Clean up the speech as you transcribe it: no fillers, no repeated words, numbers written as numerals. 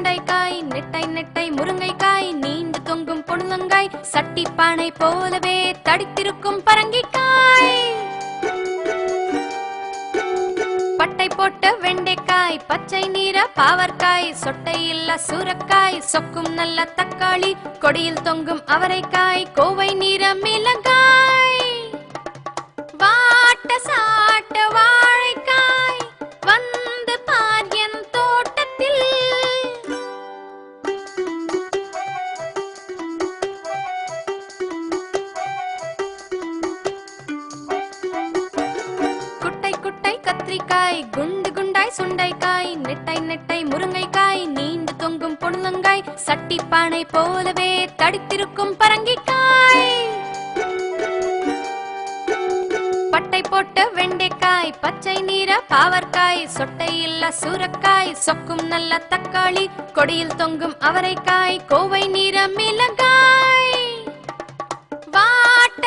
சுண்டைக்காய், நெட்டை நெட்டை முருங்கைக்காய், நீண்டு தொங்கும் பொழுதங்காய், சட்டி பானை போலவே தடித்திருக்கும் பரங்கிக்காய், பட்டை போட்ட வெண்டைக்காய், பச்சை நீர பாவற்காய், சொட்டை இல்ல சூரக்காய், சொக்கும் நல்ல தக்காளி, கொடியில் தொங்கும் அவரைக்காய், கோவை நீர மிளகாய், வாட்ட சாட்ட வாழைக்காய், வந்து பார் என் தோட்டத்தில். குட்டை குட்டை கத்திரிக்காய், குண்டு குண்டாய் சுண்டைக்காய், நெட்டை நெட்டை முருங்கைக்காய், நீண்டு தொங்கும் பொழுதங்காய், சட்டி பானை போலவே தடித்திருக்கும் பரங்கிக்காய், பட்டை போட்ட வெண்டைக்காய், பச்சை நீர பாவற்காய், சொட்டை இல்ல சூரக்காய், சொக்கும் நல்ல தக்காளி, கொடியில் தொங்கும் அவரைக்காய், கோவை நீர மிளகாய், வாட்ட